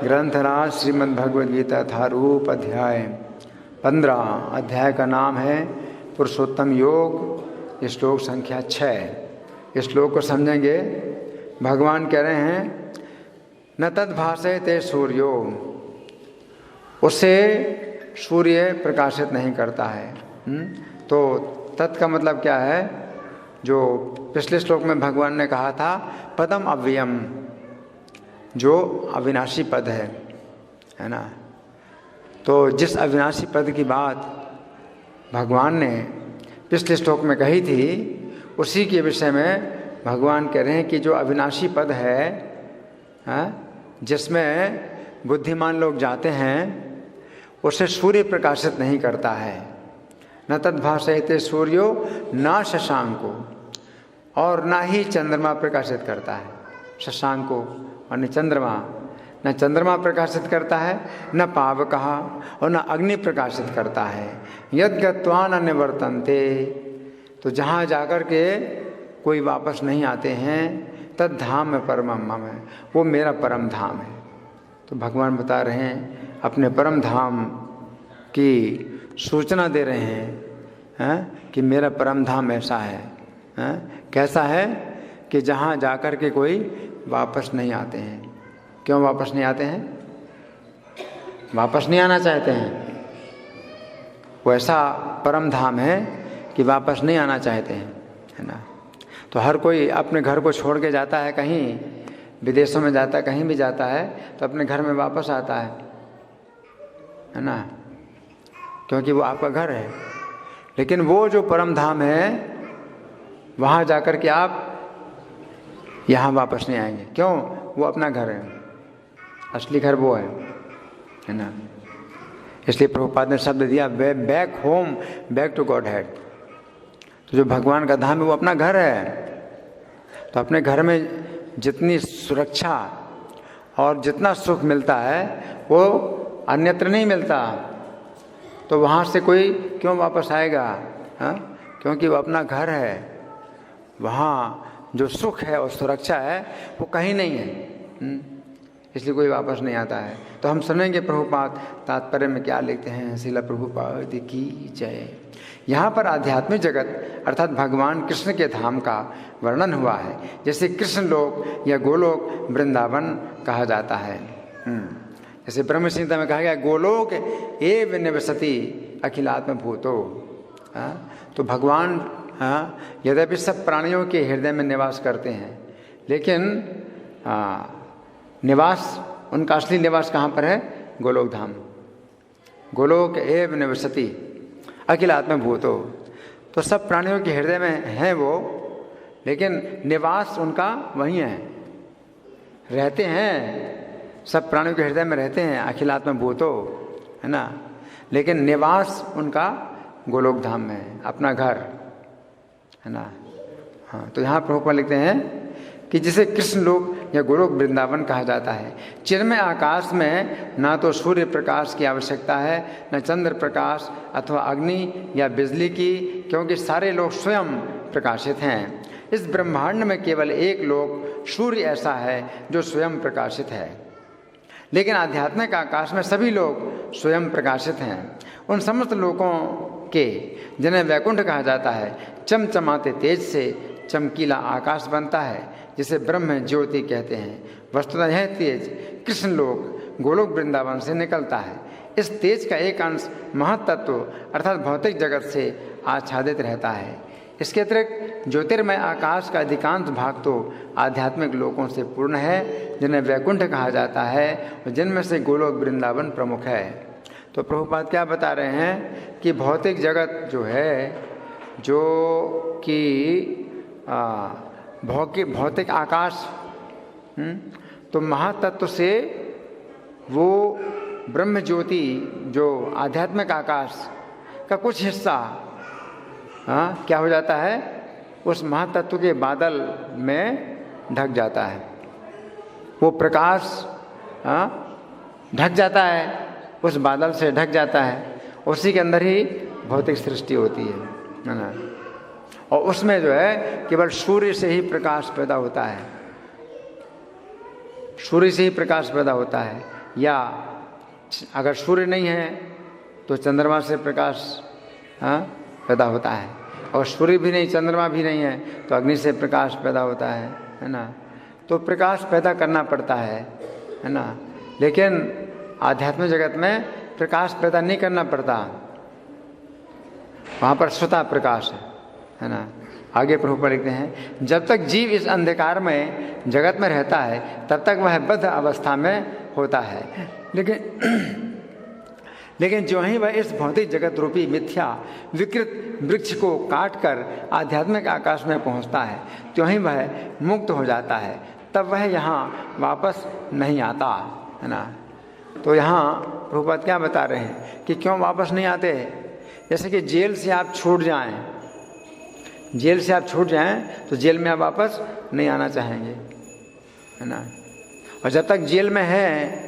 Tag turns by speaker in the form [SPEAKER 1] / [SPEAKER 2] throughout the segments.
[SPEAKER 1] ग्रंथराज श्रीमद् भगवद गीता थारूप अध्याय 15। अध्याय का नाम है पुरुषोत्तम योग। श्लोक संख्या 6। इस श्लोक को समझेंगे। भगवान कह रहे हैं न तद्भासयते सूर्यो, उससे सूर्य प्रकाशित नहीं करता है। तो तत् का मतलब क्या है? जो पिछले श्लोक में भगवान ने कहा था पदम अव्ययम, जो अविनाशी पद है ना। तो जिस अविनाशी पद की बात भगवान ने पिछले श्लोक में कही थी, उसी के विषय में भगवान कह रहे हैं कि जो अविनाशी पद है, जिसमें बुद्धिमान लोग जाते हैं, उसे सूर्य प्रकाशित नहीं करता है। न तद्भासयते सूर्यो न शशांको, और ना ही चंद्रमा प्रकाशित करता है। शशांको और न चंद्रमा, न चंद्रमा प्रकाशित करता है, न पावकः और न अग्नि प्रकाशित करता है। यद् गत्वा न निवर्तन्ते, तो जहाँ जाकर के कोई वापस नहीं आते हैं, तद् धाम में परमं मम, वो मेरा परम धाम है। तो भगवान बता रहे हैं, अपने परम धाम की सूचना दे रहे हैं कि मेरा परम धाम ऐसा है। कैसा है कि जहाँ जाकर के कोई वापस नहीं आते हैं। क्यों वापस नहीं आते हैं? वापस नहीं आना चाहते हैं। वो ऐसा परम धाम है कि वापस नहीं आना चाहते हैं, है ना। तो हर कोई अपने घर को छोड़ के जाता है, कहीं विदेशों में जाता है, कहीं भी जाता है तो अपने घर में वापस आता है ना, क्योंकि वो आपका घर है। लेकिन वो जो परम धाम है, वहाँ जाकर के आप यहाँ वापस नहीं आएंगे। क्यों? वो अपना घर है, असली घर वो है ना। इसलिए प्रभुपाद ने शब्द दिया back home, back to Godhead. तो जो भगवान का धाम है वो अपना घर है। तो अपने घर में जितनी सुरक्षा और जितना सुख मिलता है वो अन्यत्र नहीं मिलता। तो वहाँ से कोई क्यों वापस आएगा? क्योंकि वो अपना घर है। वहाँ जो सुख है और सुरक्षा है वो कहीं नहीं है, इसलिए कोई वापस नहीं आता है। तो हम सुनेंगे प्रभुपाद तात्पर्य में क्या लिखते हैं। श्रील प्रभुपाद की जय। यहाँ पर आध्यात्मिक जगत अर्थात भगवान कृष्ण के धाम का वर्णन हुआ है। जैसे कृष्ण लोक या गोलोक वृंदावन कहा जाता है। जैसे ब्रह्म संहिता में कहा गया गोलोक एव निवसति अखिलात्म भूतो। तो भगवान यद्यपि सब प्राणियों के हृदय में निवास करते हैं, लेकिन निवास उनका असली निवास कहाँ पर है? गोलोक धाम। गोलोक एव निवसति अखिलात्म भूतो। तो सब प्राणियों के हृदय में हैं वो, लेकिन निवास उनका वहीं है। रहते हैं, सब प्राणियों के हृदय में रहते हैं, अखिलात्म भूतो, है ना। लेकिन निवास उनका गोलोक धाम में है, अपना घर, है ना। हाँ, तो यहाँ प्रभुपाद लिखते हैं कि जिसे कृष्ण लोक या गोलोक वृंदावन कहा जाता है। चिन्मय आकाश में ना तो सूर्य प्रकाश की आवश्यकता है, न चंद्र प्रकाश अथवा अग्नि या बिजली की, क्योंकि सारे लोग स्वयं प्रकाशित हैं। इस ब्रह्मांड में केवल एक लोक सूर्य ऐसा है जो स्वयं प्रकाशित है। लेकिन आध्यात्मिक आकाश में सभी लोग स्वयं प्रकाशित हैं। उन समस्त लोकों के, जिन्हें वैकुंठ कहा जाता है, चमचमाते तेज से चमकीला आकाश बनता है, जिसे ब्रह्म ज्योति कहते हैं। वस्तुतः यह तेज कृष्ण लोक गोलोक वृंदावन से निकलता है। इस तेज का एक अंश महत्तत्व अर्थात भौतिक जगत से आच्छादित रहता है। इसके अतिरिक्त ज्योतिर्मय आकाश का अधिकांश भाग तो आध्यात्मिक लोकों से पूर्ण है, जिन्हें वैकुंठ कहा जाता है, और जिनमें से गोलोक वृंदावन प्रमुख है। तो प्रभुपाद क्या बता रहे हैं कि भौतिक जगत जो है, जो कि भौतिक आकाश, तो महातत्व से वो ब्रह्म ज्योति जो आध्यात्मिक आकाश का कुछ हिस्सा क्या हो जाता है? उस महातत्व के बादल में ढक जाता है। वो प्रकाश ढक जाता है, उस बादल से ढक जाता है। उसी के अंदर ही भौतिक सृष्टि होती है ना। और उसमें जो है केवल सूर्य से ही प्रकाश पैदा होता है, सूर्य से ही प्रकाश पैदा होता है। या अगर सूर्य नहीं है तो चंद्रमा से प्रकाश पैदा होता है, और सूर्य भी नहीं, चंद्रमा भी नहीं है तो अग्नि से प्रकाश पैदा होता है ना। तो प्रकाश पैदा करना पड़ता है ना। लेकिन आध्यात्मिक जगत में प्रकाश पैदा नहीं करना पड़ता, वहाँ पर स्वतः प्रकाश है ना। आगे प्रभुपाद लिखते हैं, जब तक जीव इस अंधकार में जगत में रहता है तब तक वह बद्ध अवस्था में होता है, लेकिन जो ही वह इस भौतिक जगत रूपी मिथ्या विकृत वृक्ष को काटकर आध्यात्मिक आकाश में पहुंचता है, त्यों ही वह मुक्त हो जाता है, तब वह यहाँ वापस नहीं आता, है ना। तो यहाँ प्रभुपाद क्या बता रहे हैं कि क्यों वापस नहीं आते। जैसे कि जेल से आप छूट जाएं, जेल से आप छूट जाएं तो जेल में आप वापस नहीं आना चाहेंगे, है ना। और जब तक जेल में हैं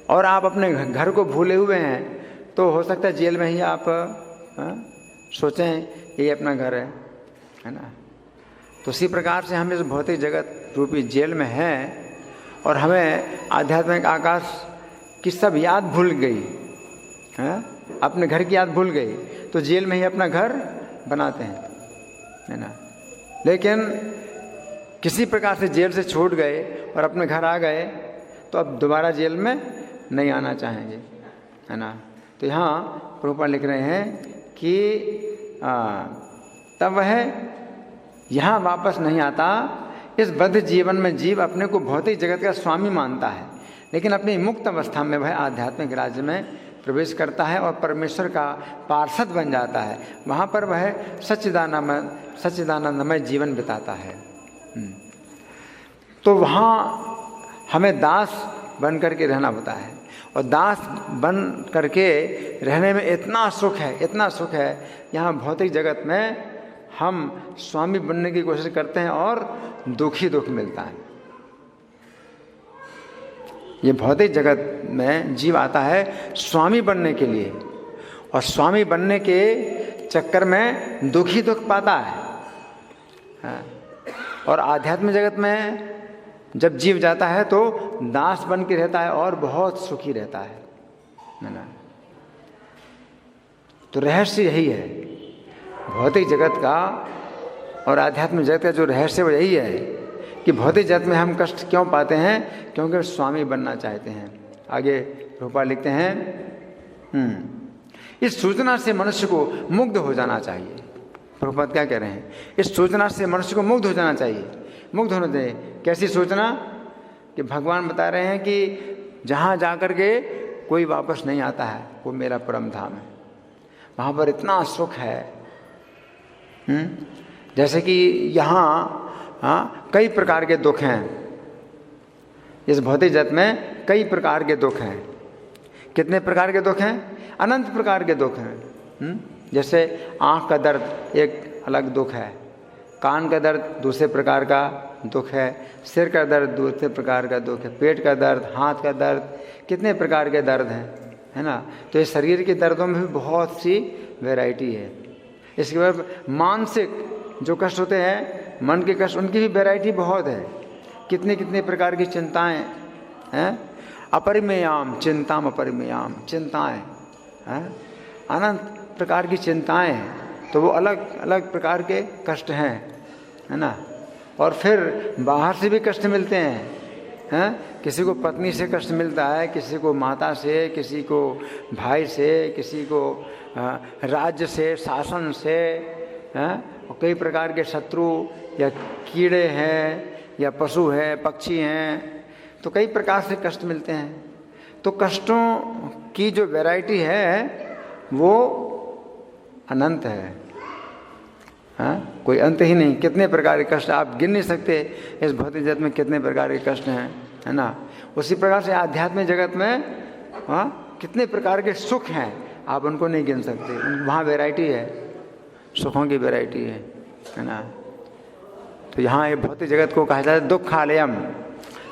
[SPEAKER 1] और आप अपने घर को भूले हुए हैं तो हो सकता है जेल में ही आप सोचें ये अपना घर है ना। तो उसी प्रकार से हम इस भौतिक जगत रूपी जेल में हैं और हमें आध्यात्मिक आकाश की सब याद भूल गई है, अपने घर की याद भूल गई, तो जेल में ही अपना घर बनाते हैं, है ना। लेकिन किसी प्रकार से जेल से छूट गए और अपने घर आ गए तो अब दोबारा जेल में नहीं आना चाहेंगे, है ना। तो यहाँ प्रभुपाद लिख रहे हैं कि तब वह यहाँ वापस नहीं आता। इस बद्ध जीवन में जीव अपने को भौतिक जगत का स्वामी मानता है, लेकिन अपनी मुक्त अवस्था में वह आध्यात्मिक राज्य में प्रवेश करता है और परमेश्वर का पार्षद बन जाता है। वहाँ पर वह सच्चिदानंदमय जीवन बिताता है। तो वहाँ हमें दास बन करके रहना होता है, और दास बन करके रहने में इतना सुख है, इतना सुख है। यहाँ भौतिक जगत में हम स्वामी बनने की कोशिश करते हैं और दुख ही दुख मिलता है। ये भौतिक जगत में जीव आता है स्वामी बनने के लिए, और स्वामी बनने के चक्कर में दुख ही दुख पाता है। और आध्यात्मिक जगत में जब जीव जाता है तो दास बन के रहता है और बहुत सुखी रहता है ना। तो रहस्य यही है भौतिक जगत का और आध्यात्मिक जगत का, जो रहस्य वो यही है कि भौतिक जगत में हम कष्ट क्यों पाते हैं, क्योंकि स्वामी बनना चाहते हैं। आगे प्रभुपाद लिखते हैं, इस सूचना से मनुष्य को मुग्ध हो जाना चाहिए। प्रभुपाद क्या कह रहे हैं, इस सूचना से मनुष्य को मुग्ध हो जाना चाहिए। मुग्ध होना चाहिए कैसी सूचना, कि भगवान बता रहे हैं कि जहाँ जाकर के कोई वापस नहीं आता है वो मेरा परम धाम है, वहाँ पर इतना सुख है। जैसे कि यहाँ कई प्रकार के दुख हैं, इस भौतिक जगत में कई प्रकार के दुख हैं। कितने प्रकार के दुख हैं, अनंत प्रकार के दुख हैं। जैसे आँख का दर्द एक अलग दुख है, कान का दर्द दूसरे प्रकार का दुख है, सिर का दर्द दूसरे प्रकार का दुख है, पेट का दर्द, हाथ का दर्द, कितने प्रकार के दर्द हैं, है ना। तो इस शरीर के दर्दों में भी बहुत सी वैरायटी है। इसके बाद मानसिक जो कष्ट होते हैं, मन के कष्ट, उनकी भी वैरायटी बहुत है। कितने कितने प्रकार की चिंताएं हैं, अपरिमेयाम चिंताम अपरिमेयाम, चिंताएं हैं, अनंत प्रकार की चिंताएं हैं। तो वो अलग अलग प्रकार के कष्ट हैं, है ना। और फिर बाहर से भी कष्ट मिलते हैं, किसी को पत्नी से कष्ट मिलता है, किसी को माता से, किसी को भाई से, किसी को राज्य से, शासन से, और कई प्रकार के शत्रु या कीड़े हैं या पशु हैं, पक्षी हैं, तो कई प्रकार से कष्ट मिलते हैं। तो कष्टों की जो वैरायटी है वो अनंत है, कोई अंत ही नहीं। कितने प्रकार के कष्ट आप गिन नहीं सकते इस भौतिक जगत में, कितने प्रकार के कष्ट हैं, है ना। उसी प्रकार से आध्यात्मिक जगत में कितने प्रकार के सुख हैं, आप उनको नहीं गिन सकते। वहाँ वैरायटी है, सुखों की वैरायटी है ना। तो यहाँ ये भौतिक जगत को कहा जाता है दुखालयम,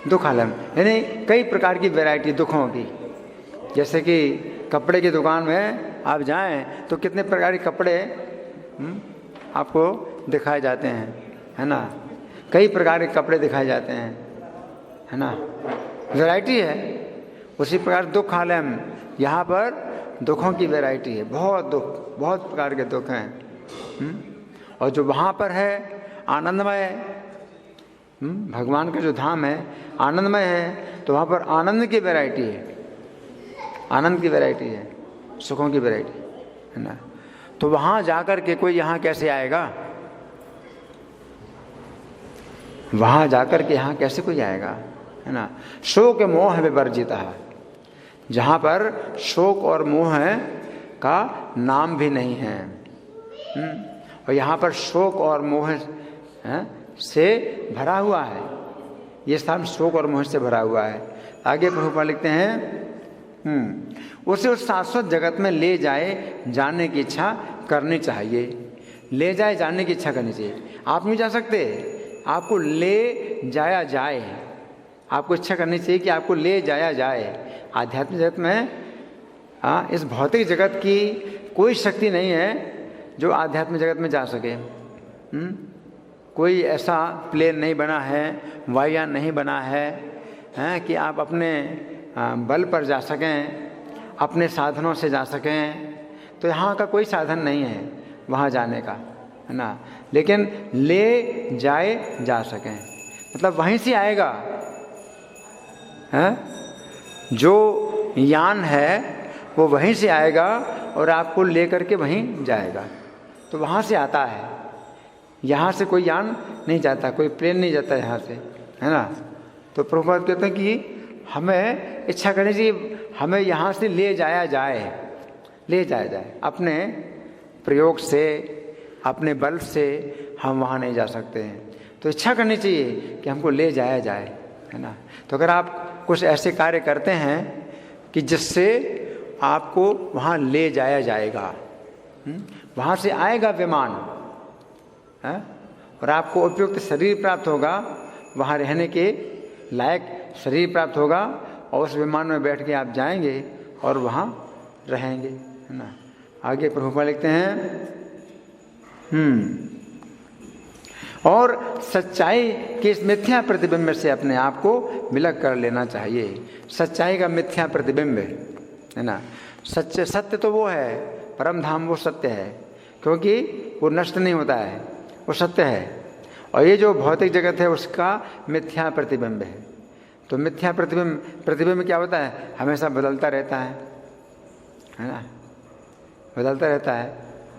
[SPEAKER 1] दुखालयम यानी कई प्रकार की वैरायटी दुखों की। जैसे कि कपड़े की दुकान में आप जाएं तो कितने प्रकार के कपड़े आपको दिखाए जाते हैं, है ना। कई प्रकार के कपड़े दिखाए जाते हैं, है ना। वैरायटी है, उसी प्रकार दुख आलम, यहाँ पर दुखों की वैरायटी है, बहुत दुख, बहुत प्रकार के दुख हैं। और जो वहाँ पर है आनंदमय, भगवान का जो धाम है आनंदमय है, तो वहाँ पर आनंद की वैरायटी है, आनंद की वैरायटी है, सुखों की वैरायटी है ना। तो वहाँ जाकर के कोई यहाँ कैसे आएगा, वहाँ जाकर के यहाँ कैसे कोई आएगा, है ना। शोक मोह विवर्जिता, जहाँ पर शोक और मोह का नाम भी नहीं है, और यहाँ पर शोक और मोह से भरा हुआ है, ये स्थान शोक और मोह से भरा हुआ है। आगे प्रभुपाद लिखते हैं उसे उस शाश्वत जगत में ले जाने की इच्छा करनी चाहिए, ले जाने की इच्छा करनी चाहिए। आप नहीं जा सकते, आपको ले जाया जाए, आपको इच्छा करनी चाहिए कि आपको ले जाया जाए। आध्यात्मिक जगत में इस भौतिक जगत की कोई शक्ति नहीं है जो आध्यात्मिक जगत में जा सके। कोई ऐसा प्लेन नहीं बना है, वायुयान नहीं बना है कि आप अपने बल पर जा सकें, अपने साधनों से जा सकें। तो यहाँ का कोई साधन नहीं है वहाँ जाने का, है ना। लेकिन ले जा सकें, मतलब वहीं से आएगा, जो यान है वो वहीं से आएगा और आपको ले करके वहीं जाएगा। तो वहाँ से आता है, यहाँ से कोई यान नहीं जाता, कोई प्लेन नहीं जाता यहाँ से, है ना। तो प्रभुपाद कहते हैं कि हमें इच्छा करनी चाहिए, हमें यहाँ से ले जाया जाए, अपने प्रयोग से, अपने बल से हम वहाँ नहीं जा सकते हैं। तो इच्छा करनी चाहिए कि हमको ले जाया जाए, है ना। तो अगर आप कुछ ऐसे कार्य करते हैं कि जिससे आपको वहाँ ले जाया जाएगा, वहाँ से आएगा विमान, है, और आपको उपयुक्त शरीर प्राप्त होगा, वहाँ रहने के लायक शरीर प्राप्त होगा, और उस विमान में बैठ के आप जाएंगे और वहाँ रहेंगे, है ना। आगे प्रभुपाद लिखते हैं और सच्चाई के इस मिथ्या प्रतिबिंब से अपने आप को विलग कर लेना चाहिए। सच्चाई का मिथ्या प्रतिबिंब है ना। सत्य तो वो है, परम धाम वो सत्य है, क्योंकि वो नष्ट नहीं होता है, वो सत्य है। और ये जो भौतिक जगत है उसका मिथ्या प्रतिबिंब है। तो मिथ्या प्रतिबिंब क्या होता है, हमेशा बदलता रहता है ना, बदलता रहता है।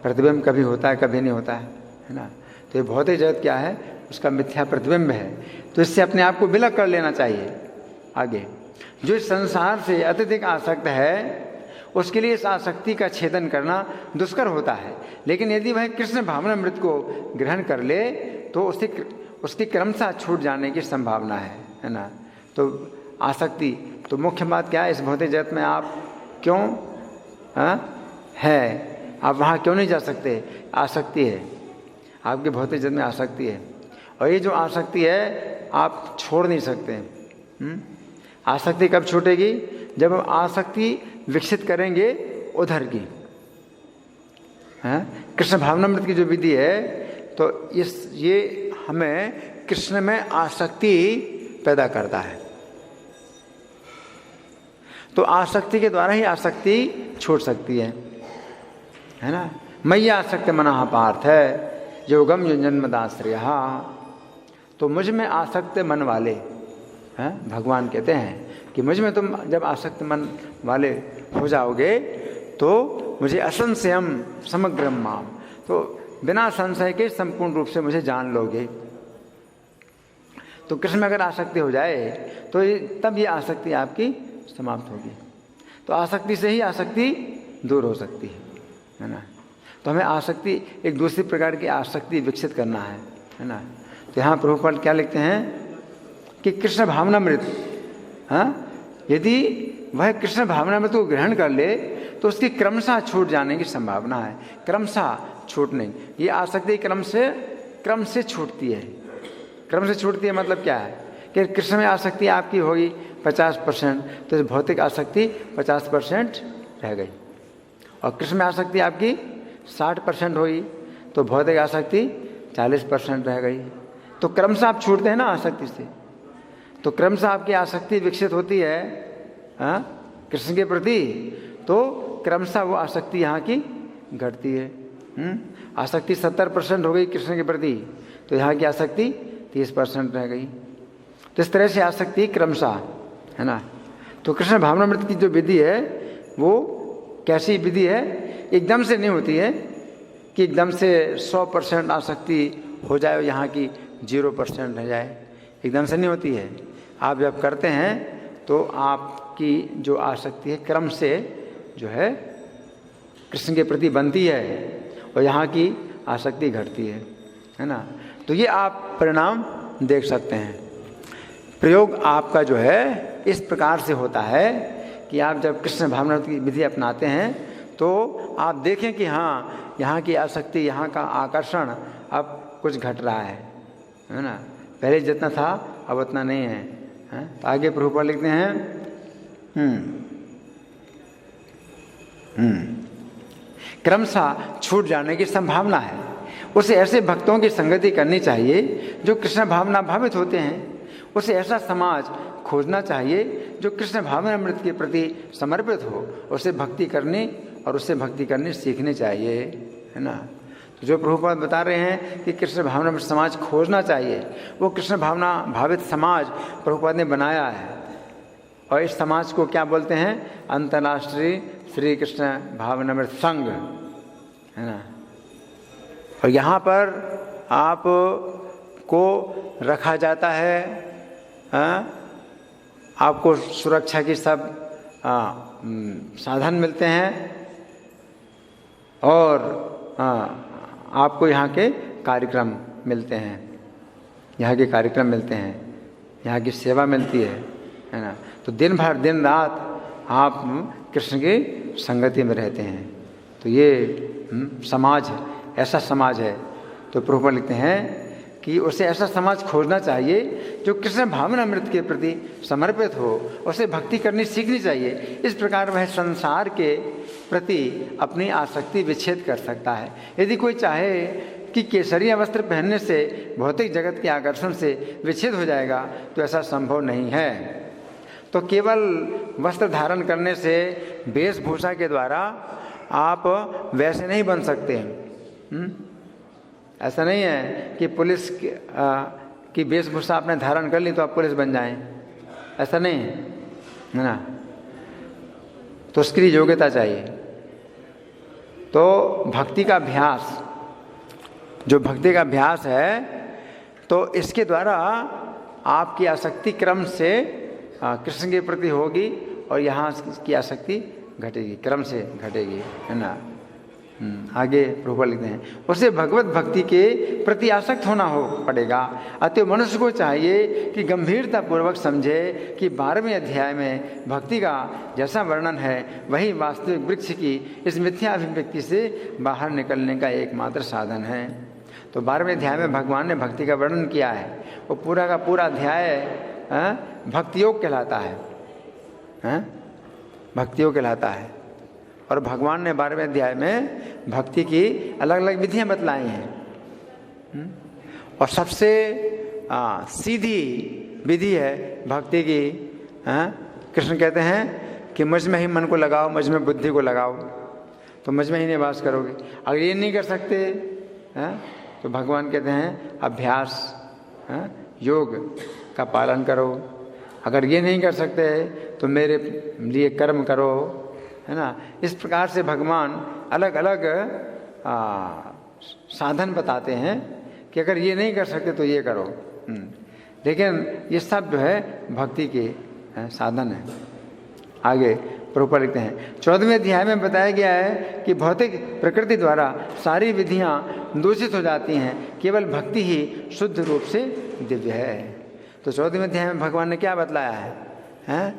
[SPEAKER 1] प्रतिबिंब कभी होता है, कभी नहीं होता है ना। तो ये भौतिक जगत क्या है, उसका मिथ्या प्रतिबिंब है। तो इससे अपने आप को विलग कर लेना चाहिए। आगे, जो इस संसार से अत्यधिक आसक्त है उसके लिए इस आसक्ति का छेदन करना दुष्कर होता है, लेकिन यदि वह कृष्ण भावनामृत को ग्रहण कर ले तो उसकी क्रमशः छूट जाने की संभावना है ना। तो आसक्ति, तो मुख्य बात क्या है, इस भौतिक जगत में आप क्यों है, आप वहाँ क्यों नहीं जा सकते, आसक्ति है, आपके भौतिक जगत में आसक्ति है। और ये जो आसक्ति है आप छोड़ नहीं सकते। आसक्ति कब छूटेगी, जब हम आसक्ति विकसित करेंगे उधर की, कृष्ण भावनामृत की जो विधि है, तो ये हमें कृष्ण में आसक्ति पैदा करता है। तो आसक्ति के द्वारा ही आसक्ति छूट सकती है ना। मयि आसक्त मनः पार्थ है योगम युञ्जन्मदाश्रय। तो मुझ में आसक्त मन वाले हैं, भगवान कहते हैं कि मुझ में तुम जब आसक्त मन वाले हो जाओगे तो मुझे असंशयम समग्रम माम, तो बिना संशय के संपूर्ण रूप से मुझे जान लोगे। तो कृष्ण में अगर आसक्ति हो जाए तो तब ये आसक्ति आपकी समाप्त होगी। तो आसक्ति से ही आसक्ति दूर हो सकती है ना। तो हमें आसक्ति, एक दूसरी प्रकार की आसक्ति विकसित करना है ना। तो यहाँ प्रभुपाद क्या लिखते हैं कि कृष्ण भावनामृत, यदि वह कृष्ण भावनामृत को ग्रहण कर ले तो उसकी क्रमशः छूट जाने की संभावना है। क्रमशः छूट नहीं, ये आसक्ति क्रम से छूटती है। क्रम से छूटती है मतलब क्या है कि कृष्ण में आसक्ति आपकी होगी 50%, तो भौतिक आसक्ति 50% रह गई, और कृष्ण में आसक्ति आपकी 60% हुई तो भौतिक आसक्ति 40% रह गई। तो क्रमशः आप छूटते हैं ना आसक्ति से। तो क्रमशः आपकी आसक्ति विकसित होती है कृष्ण के प्रति, तो क्रमशः वो आसक्ति यहाँ की घटती है। आसक्ति 70% हो गई कृष्ण के प्रति, तो यहाँ की आसक्ति 30% रह गई। तो इस तरह से आसक्ति क्रमशः, है ना। तो कृष्ण भावनामृत की जो विधि है वो कैसी विधि है? एकदम से नहीं होती है कि एकदम से 100% आसक्ति हो जाए और यहाँ की 0% रह जाए, एकदम से नहीं होती है। आप जब करते हैं तो आपकी जो आसक्ति है क्रम से जो है कृष्ण के प्रति बनती है और यहाँ की आसक्ति घटती है ना। तो ये आप परिणाम देख सकते हैं। प्रयोग आपका जो है इस प्रकार से होता है कि आप जब कृष्ण भावना की विधि अपनाते हैं तो आप देखें कि हाँ, यहाँ की आसक्ति, यहाँ का आकर्षण अब कुछ घट रहा है ना। पहले जितना था अब उतना नहीं है, तो आगे प्रभुपाद लिखते हैं क्रमशः छूट जाने की संभावना है। उसे ऐसे भक्तों की संगति करनी चाहिए जो कृष्ण भावना भावित होते हैं। उसे ऐसा समाज खोजना चाहिए जो कृष्ण भावनामृत के प्रति समर्पित हो। उसे भक्ति करनी और उससे भक्ति करनी सीखनी चाहिए, है ना। तो जो प्रभुपाद बता रहे हैं कि कृष्ण भावनामृत समाज खोजना चाहिए, वो कृष्ण भावना भावित समाज प्रभुपाद ने बनाया है। और इस समाज को क्या बोलते हैं? अंतर्राष्ट्रीय श्री कृष्ण भावनामृत संघ, है ना। और यहाँ पर आप को रखा जाता है, आपको सुरक्षा की सब साधन मिलते हैं और आपको यहाँ के कार्यक्रम मिलते हैं, यहाँ के कार्यक्रम मिलते हैं, यहाँ की सेवा मिलती है ना। तो दिन भर दिन रात आप कृष्ण की संगति में रहते हैं। तो ये समाज, ऐसा समाज है। तो प्रभुपाद लिखते हैं कि उसे ऐसा समाज खोजना चाहिए जो कृष्ण भावनामृत के प्रति समर्पित हो। उसे भक्ति करनी सीखनी चाहिए। इस प्रकार वह संसार के प्रति अपनी आसक्ति विच्छेद कर सकता है। यदि कोई चाहे कि केसरिया वस्त्र पहनने से भौतिक जगत के आकर्षण से विच्छेद हो जाएगा, तो ऐसा संभव नहीं है। तो केवल वस्त्र धारण करने से, वेशभूषा के द्वारा आप वैसे नहीं बन सकते। ऐसा नहीं है कि पुलिस की वेशभूषा आपने धारण कर ली तो आप पुलिस बन जाएं, ऐसा नहीं है ना। तो उसके लिए योग्यता चाहिए। तो भक्ति का अभ्यास, जो भक्ति का अभ्यास है, तो इसके द्वारा आपकी आसक्ति क्रम से कृष्ण के प्रति होगी और यहाँ की आसक्ति घटेगी, क्रम से घटेगी, है ना। आगे प्रभुपाद लिखते हैं उसे भगवत भक्ति के प्रति आसक्त होना हो पड़ेगा। अतः मनुष्य को चाहिए कि गंभीरता पूर्वक समझे कि 12वें अध्याय में भक्ति का जैसा वर्णन है वही वास्तविक वृक्ष की इस मिथ्या अभिव्यक्ति से बाहर निकलने का एकमात्र साधन है। तो 12वें अध्याय में भगवान ने भक्ति का वर्णन किया है। वो पूरा का पूरा अध्याय भक्ति योग कहलाता है, भक्ति योग कहलाता है। और भगवान ने 12वें अध्याय में भक्ति की अलग अलग विधियां बतलाई हैं। और सबसे सीधी विधि है भक्ति की। कृष्ण कहते हैं कि मुझ में ही मन को लगाओ, मुझ में बुद्धि को लगाओ, तो मुझ में ही निवास करोगे। अगर ये नहीं कर सकते तो भगवान कहते हैं अभ्यास, योग का पालन करो। अगर ये नहीं कर सकते तो मेरे लिए कर्म करो, है ना। इस प्रकार से भगवान अलग अलग साधन बताते हैं कि अगर ये नहीं कर सकते तो ये करो। लेकिन ये सब जो है भक्ति के साधन है। आगे प्रभुपाद लिखते हैं 14वें अध्याय में बताया गया है कि भौतिक प्रकृति द्वारा सारी विधियां दूषित हो जाती हैं, केवल भक्ति ही शुद्ध रूप से दिव्य है। तो 14वें अध्याय में भगवान ने क्या बतलाया है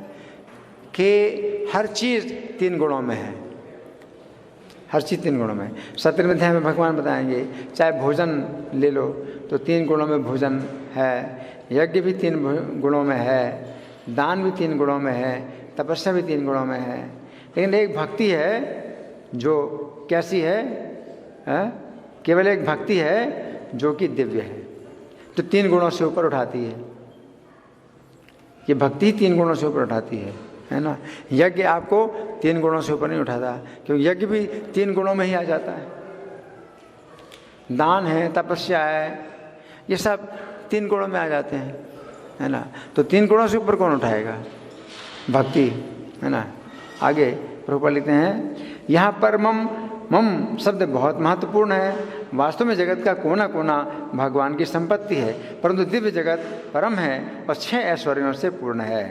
[SPEAKER 1] कि हर चीज़ 3 गुणों में है, हर चीज़ 3 गुणों में। 17वें अध्याय में भगवान बताएंगे चाहे भोजन ले लो तो 3 गुणों में भोजन है, यज्ञ भी 3 गुणों में है, दान भी 3 गुणों में है, तपस्या भी 3 गुणों में है। लेकिन एक भक्ति है जो कैसी है, केवल एक भक्ति है जो कि दिव्य है, तो 3 गुणों से ऊपर उठाती है। ये भक्ति 3 गुणों से ऊपर उठाती है। है ना। यज्ञ आपको 3 गुणों से ऊपर नहीं उठाता, क्योंकि यज्ञ भी 3 गुणों में ही आ जाता है। दान है, तपस्या है, ये सब 3 गुणों में आ जाते हैं, है ना। तो 3 गुणों से ऊपर कौन उठाएगा? भक्ति, है ना। आगे प्रभुपाद लिखते हैं, यहाँ पर मम शब्द बहुत महत्वपूर्ण है। वास्तव में जगत का कोना कोना भगवान की संपत्ति है, परंतु दिव्य जगत परम है और 6 ऐश्वर्यों से पूर्ण है।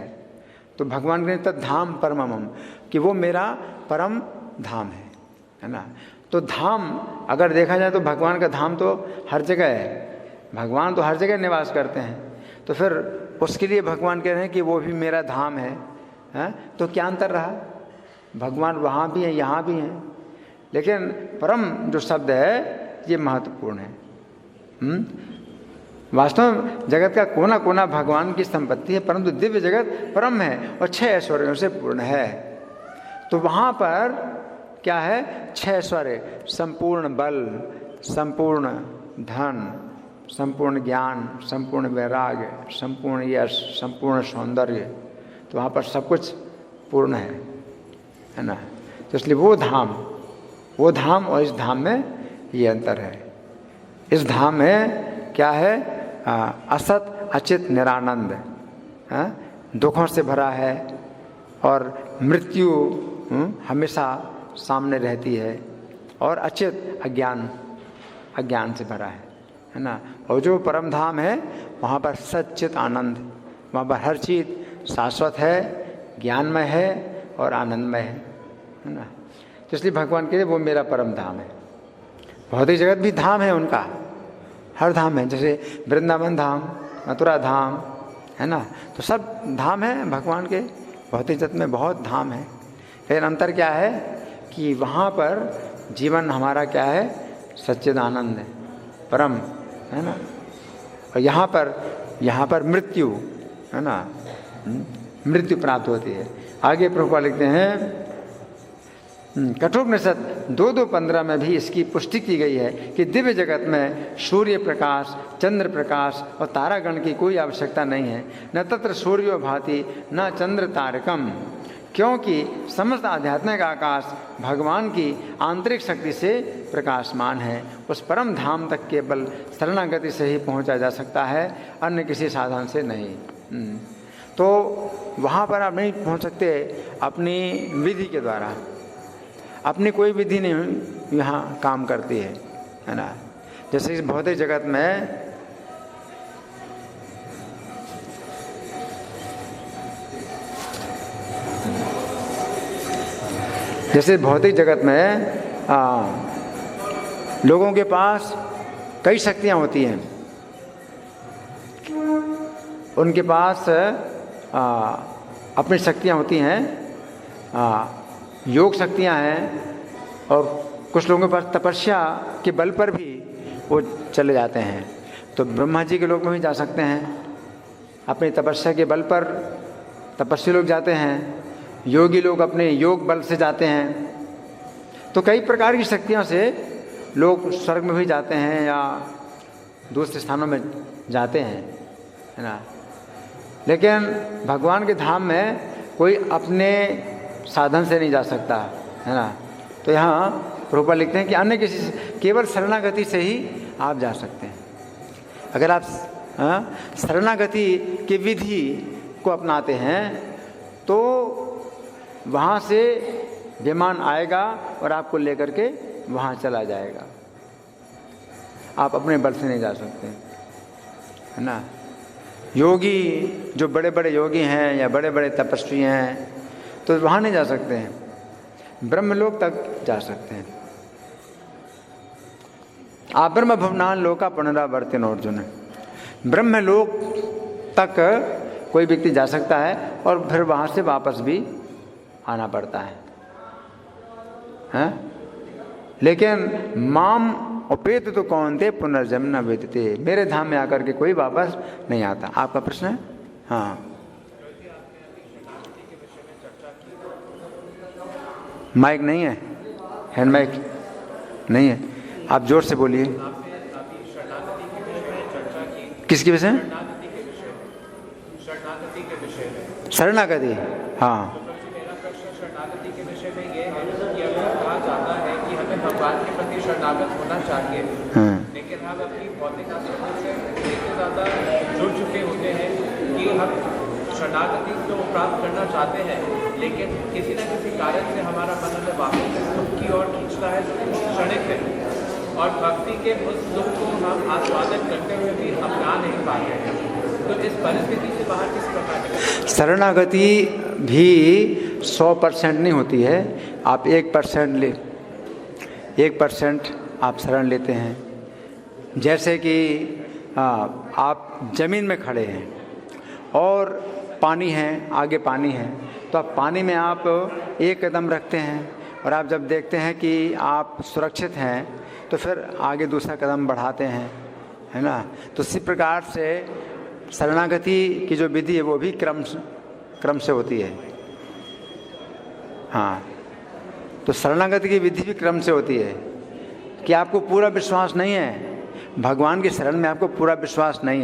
[SPEAKER 1] तो भगवान के धाम परमम, कि वो मेरा परम धाम है ना। तो धाम अगर देखा जाए तो भगवान का धाम तो हर जगह है, भगवान तो हर जगह निवास करते हैं, तो फिर उसके लिए भगवान कह रहे हैं कि वो भी मेरा धाम है, तो क्या अंतर रहा? भगवान वहाँ भी हैं, यहाँ भी हैं, लेकिन परम जो शब्द है ये महत्वपूर्ण है। वास्तव में जगत का कोना कोना भगवान की संपत्ति है, परंतु दिव्य जगत परम है और 6 ऐश्वर्यों से पूर्ण है। तो वहाँ पर क्या है? 6 ऐश्वर्य, संपूर्ण बल, संपूर्ण धन, संपूर्ण ज्ञान, संपूर्ण वैराग्य, संपूर्ण यश, संपूर्ण सौंदर्य, तो वहाँ पर सब कुछ पूर्ण है ना। तो इसलिए वो धाम और इस धाम में ये अंतर है। इस धाम में क्या है? असत अचित निरानंद, दुखों से भरा है और मृत्यु हमेशा सामने रहती है, और अचित अज्ञान से भरा है ना। और जो परम धाम है वहाँ पर सच्चित आनंद, वहाँ पर हर चीज़ शाश्वत है, ज्ञानमय है और आनंदमय है ना। तो इसलिए भगवान के लिए वो मेरा परम धाम है। भौतिक जगत भी धाम है उनका, हर धाम है, जैसे वृंदावन धाम, मथुरा धाम, है ना। तो सब धाम है भगवान के, भौतिक जगत में बहुत धाम है, लेकिन अंतर क्या है कि वहाँ पर जीवन हमारा क्या है? सच्चिदानंद है, परम, है ना। और यहाँ पर मृत्यु, है ना, मृत्यु प्राप्त होती है। आगे प्रभुपाद लिखते हैं, कठोपनिषद 2:2-15 में भी इसकी पुष्टि की गई है कि दिव्य जगत में सूर्य प्रकाश, चंद्र प्रकाश और तारागण की कोई आवश्यकता नहीं है। न तत्र सूर्यो भाति न चंद्र तारकम, क्योंकि समस्त आध्यात्मिक आकाश भगवान की आंतरिक शक्ति से प्रकाशमान है। उस परम धाम तक केवल शरणागति से ही पहुंचा जा सकता है, अन्य किसी साधन से नहीं। तो वहाँ पर आप नहीं पहुँच सकते अपनी विधि के द्वारा, अपनी कोई विधि नहीं यहाँ काम करती है ना। जैसे इस भौतिक जगत में लोगों के पास कई शक्तियाँ होती हैं, उनके पास अपनी शक्तियाँ होती हैं, योग शक्तियाँ हैं, और कुछ लोगों के पास तपस्या के बल पर भी वो चले जाते हैं। तो ब्रह्मा जी के लोग में भी जा सकते हैं, अपनी तपस्या के बल पर तपस्वी लोग जाते हैं, योगी लोग अपने योग बल से जाते हैं। तो कई प्रकार की शक्तियों से लोग स्वर्ग में भी जाते हैं या दूसरे स्थानों में जाते हैं, है ना। लेकिन भगवान के धाम में कोई अपने साधन से नहीं जा सकता, है ना। तो यहाँ प्रभुपाद लिखते हैं कि अन्य किसी, केवल शरणागति से ही आप जा सकते हैं। अगर आप शरणागति की विधि को अपनाते हैं तो वहाँ से विमान आएगा और आपको लेकर के वहाँ चला जाएगा। आप अपने बल से नहीं जा सकते, है ना। योगी जो बड़े बड़े योगी हैं या बड़े बड़े तपस्वी हैं तो वहाँ नहीं जा सकते हैं, ब्रह्मलोक तक जा सकते हैं। आप ब्रह्म भवनान लोका पुनरावर्तिन अर्जुन, ब्रह्मलोक तक कोई व्यक्ति जा सकता है और फिर वहाँ से वापस भी आना पड़ता है, हैं? लेकिन माम उपेत तो कौन थे पुनर्जन्म न वेदते, मेरे धाम में आकर के कोई वापस नहीं आता। आपका प्रश्न है? हाँ, माइक नहीं है, हैंड माइक नहीं है, आप जोर से बोलिए। किसके विषय में? शरणागति। हाँ,
[SPEAKER 2] भगवान के प्रति शरणागत होना चाहिए, लेकिन हम अपनी भौतिक आसक्ति से इतने ज़्यादा जुड़ चुके होते हैं कि हम शरणागति तो प्राप्त करना चाहते हैं, लेकिन किसी न किसी कारण से हमारा मन हमें वापस दुख की ओर खींचता है जो क्षणिक है, और भक्ति के उस दुख को हम आस्वादन करते हुए भी अपना नहीं पाते हैं। तो इस परिस्थिति से बाहर किस प्रकार निकलें?
[SPEAKER 1] शरणागति भी 100% नहीं होती है। आप 1% आप शरण लेते हैं। जैसे कि आप ज़मीन में खड़े हैं और पानी है, आगे पानी है, तो आप पानी में आप एक कदम रखते हैं और आप जब देखते हैं कि आप सुरक्षित हैं तो फिर आगे दूसरा कदम बढ़ाते हैं, है ना। तो इसी प्रकार से शरणागति की जो विधि है वो भी क्रम से होती है। हाँ, तो शरणागति की विधि भी क्रम से होती है कि आपको पूरा विश्वास नहीं है, भगवान की शरण में आपको पूरा विश्वास नहीं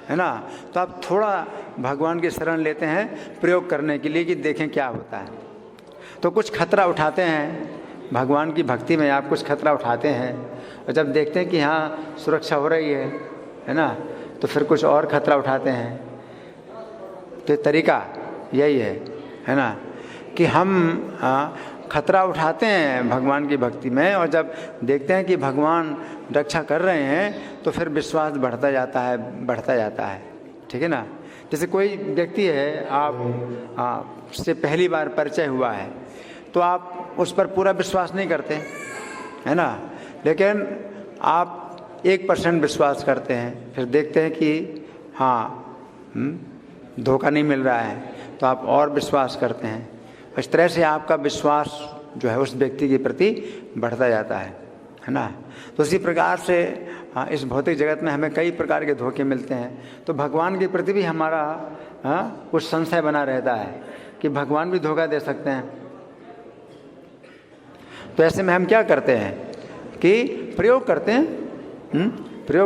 [SPEAKER 1] है ना, तो आप थोड़ा भगवान की शरण लेते हैं प्रयोग करने के लिए कि देखें क्या होता है। तो कुछ खतरा उठाते हैं, भगवान की भक्ति में आप कुछ खतरा उठाते हैं और जब देखते हैं कि हाँ सुरक्षा हो रही है ना, तो फिर कुछ और खतरा उठाते हैं। तो तरीका यही है ना, कि हम खतरा उठाते हैं भगवान की भक्ति में और जब देखते हैं कि भगवान रक्षा कर रहे हैं तो फिर विश्वास बढ़ता जाता है, ठीक है ना। जैसे कोई व्यक्ति है, आप से पहली बार परिचय हुआ है तो आप उस पर पूरा विश्वास नहीं करते, है ना, लेकिन आप 1% विश्वास करते हैं, फिर देखते हैं कि हाँ धोखा नहीं मिल रहा है तो आप और विश्वास करते हैं। इस तरह से आपका विश्वास जो है उस व्यक्ति के प्रति बढ़ता जाता है ना। तो इसी प्रकार से इस भौतिक जगत में हमें कई प्रकार के धोखे मिलते हैं, तो भगवान के प्रति भी हमारा कुछ संशय बना रहता है कि भगवान भी धोखा दे सकते हैं। तो ऐसे में हम क्या करते हैं कि प्रयोग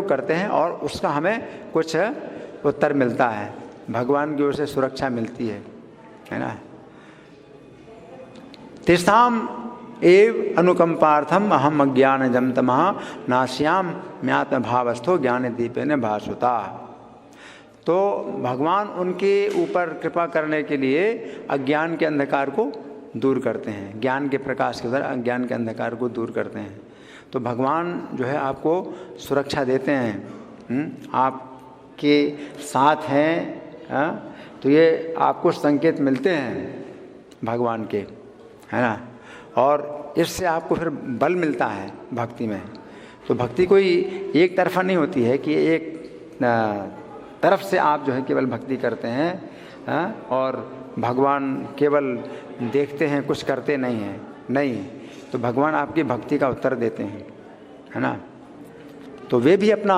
[SPEAKER 1] करते हैं और उसका हमें कुछ उत्तर मिलता है, भगवान की ओर से सुरक्षा मिलती है ना। तेषाम एव अनुकंपार्थम अहम अज्ञानजं तमः नास्याम म्यात्म भावस्थो ज्ञान दीपेन भासुता। तो भगवान उनके ऊपर कृपा करने के लिए अज्ञान के अंधकार को दूर करते हैं, ज्ञान के प्रकाश के द्वारा अज्ञान के अंधकार को दूर करते हैं। तो भगवान जो है आपको सुरक्षा देते हैं, आपके साथ हैं, तो ये आपको संकेत मिलते हैं भगवान के, है ना। और इससे आपको फिर बल मिलता है भक्ति में। तो भक्ति कोई एक तरफा नहीं होती है कि एक तरफ से आप जो है केवल भक्ति करते हैं और भगवान केवल देखते हैं, कुछ करते नहीं हैं, नहीं। तो भगवान आपकी भक्ति का उत्तर देते हैं, है ना। तो वे भी अपना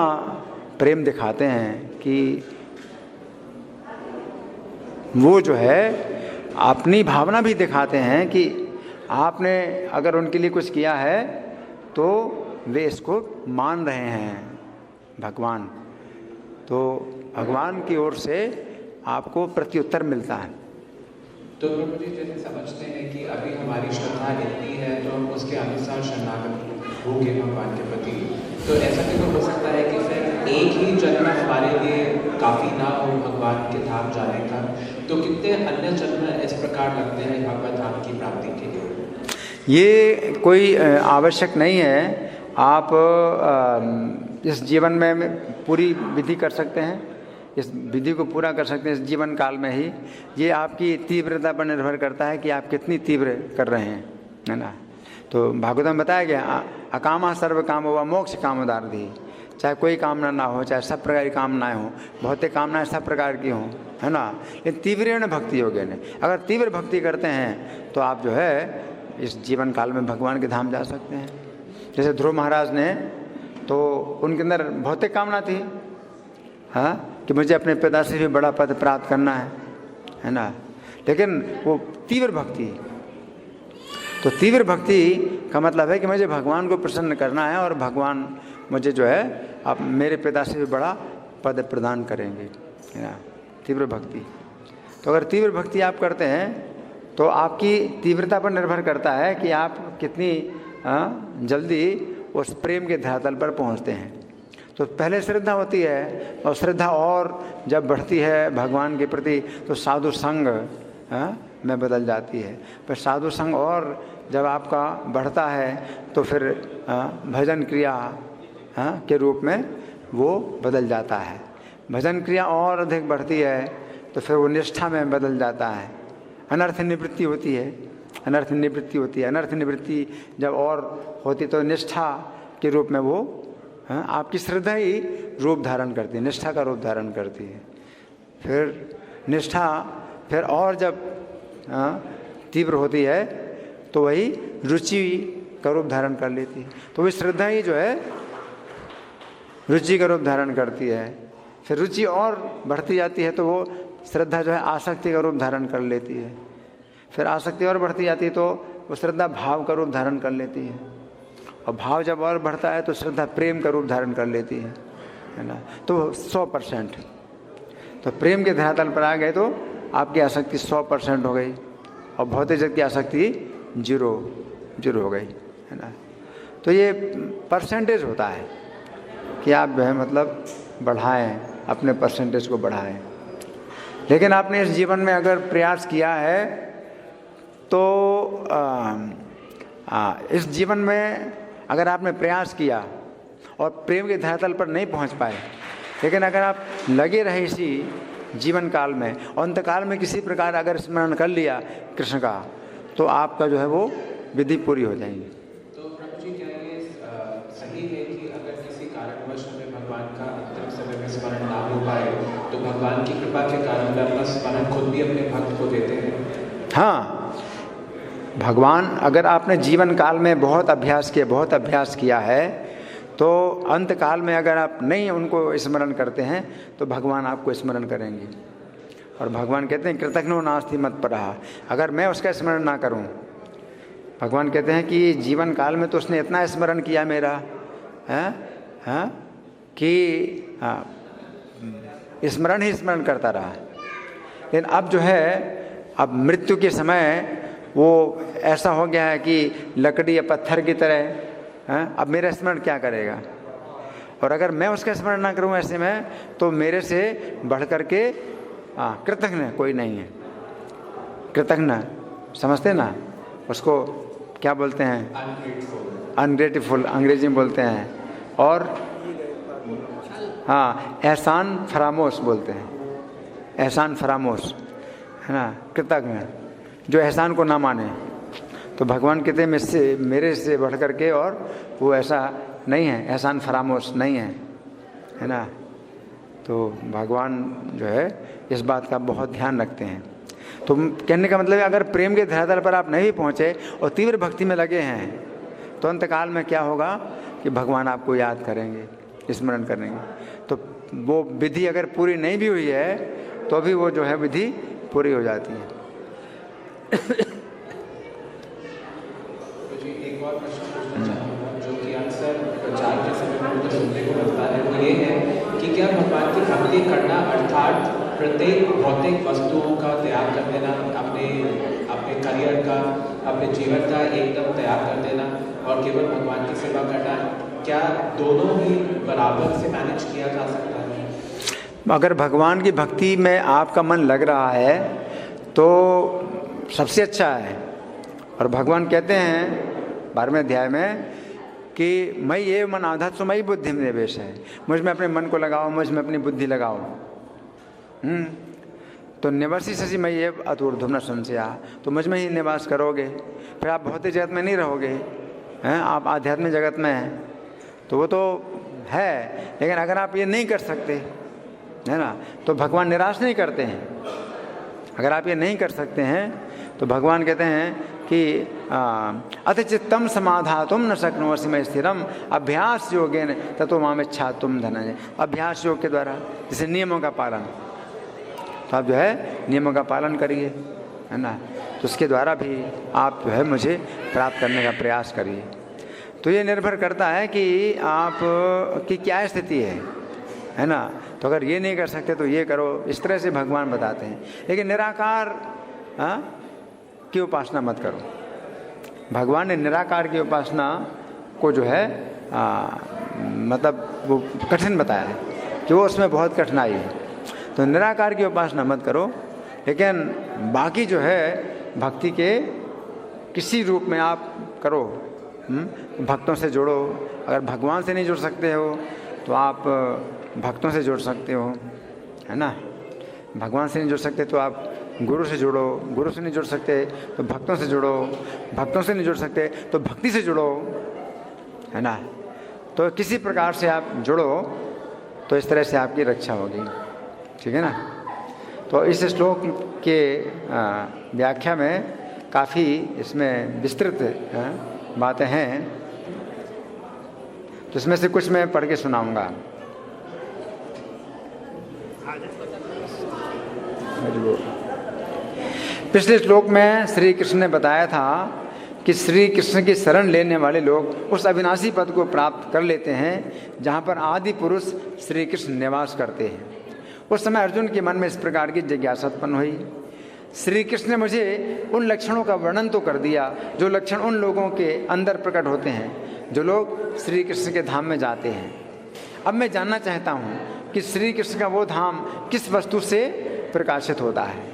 [SPEAKER 1] प्रेम दिखाते हैं कि वो जो है अपनी भावना भी दिखाते हैं कि आपने अगर उनके लिए कुछ किया है तो वे इसको मान रहे हैं भगवान। तो भगवान की ओर से आपको प्रत्युत्तर मिलता है।
[SPEAKER 2] तो प्रभु जी जैसे समझते हैं कि अभी हमारी श्रद्धा इतनी है तो हम उसके अनुसार शरणागत हो गए भगवान के प्रति, तो ऐसा भी तो हो सकता है कि फिर एक ही जन्म हमारे लिए काफ़ी ना हो भगवान के धाम जाने का, तो कितने अन्य जन्म इस प्रकार लगते हैं भगवत धाम की प्राप्ति के लिए?
[SPEAKER 1] ये कोई आवश्यक नहीं है। आप इस जीवन में पूरी विधि कर सकते हैं, इस विधि को पूरा कर सकते हैं इस जीवन काल में ही। ये आपकी तीव्रता पर निर्भर करता है कि आप कितनी तीव्र कर रहे हैं, है ना। तो भागवत में बताया गया अकामा सर्व काम व मोक्ष कामोदार्धी। चाहे कोई कामना ना हो, चाहे सब प्रकार की कामनाएं हो, भौतिक कामनाएं सब प्रकार की हों, है ना, लेकिन तीव्रेण भक्ति योगे ने, अगर तीव्र भक्ति करते हैं तो आप जो है इस जीवन काल में भगवान के धाम जा सकते हैं। जैसे ध्रुव महाराज ने, तो उनके अंदर भौतिक कामना थी, हाँ, कि मुझे अपने पिता से भी बड़ा पद प्राप्त करना है ना, लेकिन वो तीव्र भक्ति। तो तीव्र भक्ति का मतलब है कि मुझे भगवान को प्रसन्न करना है और भगवान मुझे जो है अब मेरे पिता से भी बड़ा पद प्रदान करेंगे, है ना, तीव्र भक्ति। तो अगर तीव्र भक्ति आप करते हैं तो आपकी तीव्रता पर निर्भर करता है कि आप कितनी जल्दी उस प्रेम के धरातल पर पहुंचते हैं। तो पहले श्रद्धा होती है और श्रद्धा और जब बढ़ती है भगवान के प्रति तो साधु संग में बदल जाती है। पर साधु संग और जब आपका बढ़ता है तो फिर भजन क्रिया के रूप में वो बदल जाता है। भजन क्रिया और अधिक बढ़ती है तो फिर वो निष्ठा में बदल जाता है। अनर्थ निवृत्ति होती है, अनर्थ निवृत्ति होती है। अनर्थ निवृत्ति जब और होती तो निष्ठा के रूप में वो आपकी श्रद्धा ही रूप धारण करती है, निष्ठा का रूप धारण करती है। फिर निष्ठा फिर और जब तीव्र होती है तो वही रुचि का रूप धारण कर लेती है। तो वही श्रद्धा ही जो है रुचि का रूप धारण करती है। फिर रुचि और बढ़ती जाती है तो वो श्रद्धा जो है आसक्ति का रूप धारण कर लेती है। फिर आसक्ति और बढ़ती जाती है तो वो श्रद्धा भाव का रूप धारण कर लेती है। और भाव जब और बढ़ता है तो श्रद्धा प्रेम का रूप धारण कर लेती है ना। तो 100%। तो प्रेम के धरातल पर आ गए तो आपकी आसक्ति 100% हो गई और भौतिक जगत की आसक्ति 0 हो गई, है ना। तो ये परसेंटेज होता है कि आप जो है मतलब बढ़ाएं, अपने परसेंटेज को बढ़ाएं। लेकिन आपने इस जीवन में अगर प्रयास किया है तो इस जीवन में अगर आपने प्रयास किया और प्रेम के धरातल पर नहीं पहुंच पाए, लेकिन अगर आप लगे रहे इसी जीवन काल में और अंतकाल में किसी प्रकार अगर स्मरण कर लिया कृष्ण का तो आपका जो है वो विधि पूरी हो जाएगी।
[SPEAKER 2] तो प्रभु जी क्या ये सही है कि अगर किसी कारणवश हमें भगवान का अंतिम समय में स्मरण ना हो पाए तो भगवान की कृपा के कारण वे अपना स्मरण खुद भी अपने भक्त को देते हैं?
[SPEAKER 1] हाँ, भगवान अगर आपने जीवन काल में बहुत अभ्यास किया है तो अंत काल में अगर आप नहीं उनको स्मरण करते हैं तो भगवान आपको स्मरण करेंगे। और भगवान कहते हैं कृतघ्नो नास्ति मत्परः। अगर मैं उसका स्मरण ना करूं, भगवान कहते हैं कि जीवन काल में तो उसने इतना स्मरण किया मेरा कि स्मरण ही स्मरण करता रहा। लेकिन अब जो है अब मृत्यु के समय वो ऐसा हो गया है कि लकड़ी या पत्थर की तरह अब मेरा स्मरण क्या करेगा। और अगर मैं उसका स्मरण ना करूं ऐसे में तो मेरे से बढ़ कर के कृतघ्न कोई नहीं है। कृतघ्न समझते ना उसको क्या बोलते हैं? अनग्रेटफुल अंग्रेजी में बोलते हैं। और हाँ, एहसान फरामोश बोलते हैं, एहसान फरामोश, है ना, कृतज्ञ जो एहसान को ना माने। तो भगवान कहते हैं मेरे से बढ़ कर के और वो ऐसा नहीं है, एहसान फरामोश नहीं है ना। तो भगवान जो है इस बात का बहुत ध्यान रखते हैं। तो कहने का मतलब है अगर प्रेम के धरातल पर आप नहीं पहुँचे और तीव्र भक्ति में लगे हैं तो अंतकाल में क्या होगा कि भगवान आपको याद करेंगे, स्मरण करेंगे। तो वो विधि अगर पूरी नहीं भी हुई है तो भी वो जो है विधि पूरी हो जाती है।
[SPEAKER 2] तो जी एक और प्रश्न पूछना चाहूँगा जो कि अक्सर प्रचार के समय में मुझे सुनने को मिलता है, वो ये है कि क्या भगवान की भक्ति करना अर्थात प्रत्येक भौतिक वस्तुओं का त्याग कर देना, अपने करियर का, अपने जीवन का एकदम त्याग कर देना और केवल भगवान की सेवा करना, क्या दोनों ही बराबर से मैनेज किया जा सकता है?
[SPEAKER 1] अगर भगवान की भक्ति में आपका मन लग रहा है तो सबसे अच्छा है। और भगवान कहते हैं 12वें अध्याय में कि मयि एव मन आधत्स्व मयि बुद्धिम निवेश है, मुझ में अपने मन को लगाओ, मुझ में अपनी बुद्धि लगाओ। तो निवासी शशि मयि एव अतूर्ध्वं न संशया, तो मुझ में ही निवास करोगे, फिर आप भौतिक जगत में नहीं रहोगे, हैं आप आध्यात्मिक जगत में हैं। तो वो तो है, लेकिन अगर आप ये नहीं कर सकते, है ना, तो भगवान निराश नहीं करते हैं। अगर आप ये नहीं कर सकते हैं तो भगवान कहते हैं कि अति चित्तम समाधातुम न शक्नोषि मयि स्थिरम अभ्यास योगेन ततो मामिच्छातुम धनंजय। अभ्यास योग के द्वारा, जैसे नियमों का पालन, तो आप जो है नियमों का पालन करिए, है ना, तो उसके द्वारा भी आप जो है मुझे प्राप्त करने का प्रयास करिए। तो ये निर्भर करता है कि आप की क्या स्थिति है ना। तो अगर ये नहीं कर सकते तो ये करो, इस तरह से भगवान बताते हैं। लेकिन निराकार की उपासना मत करो, भगवान ने निराकार की उपासना को जो है मतलब वो कठिन बताया है कि वो उसमें बहुत कठिनाई है। तो निराकार की उपासना मत करो, लेकिन बाकी जो है भक्ति के किसी रूप में आप करो। भक्तों से जुड़ो, अगर भगवान से नहीं जुड़ सकते हो तो आप भक्तों से जुड़ सकते हो, है ना। भगवान से नहीं जुड़ सकते तो आप गुरु से जुड़ो, गुरु से नहीं जुड़ सकते तो भक्तों से जुड़ो, भक्तों से नहीं जुड़ सकते तो भक्ति से जुड़ो, है ना। तो किसी प्रकार से आप जुड़ो तो इस तरह से आपकी रक्षा होगी, ठीक है ना। तो इस श्लोक के व्याख्या में काफ़ी इसमें विस्तृत बातें हैं, तो इसमें से कुछ मैं पढ़ के सुनाऊंगा। पिछले श्लोक में श्री कृष्ण ने बताया था कि श्री कृष्ण की शरण लेने वाले लोग उस अविनाशी पद को प्राप्त कर लेते हैं जहाँ पर आदि पुरुष श्री कृष्ण निवास करते हैं। उस समय अर्जुन के मन में इस प्रकार की जिज्ञासा उत्पन्न हुई। श्री कृष्ण ने मुझे उन लक्षणों का वर्णन तो कर दिया जो लक्षण उन लोगों के अंदर प्रकट होते हैं जो लोग श्री कृष्ण के धाम में जाते हैं। अब मैं जानना चाहता हूँ कि श्री कृष्ण का वो धाम किस वस्तु से प्रकाशित होता है।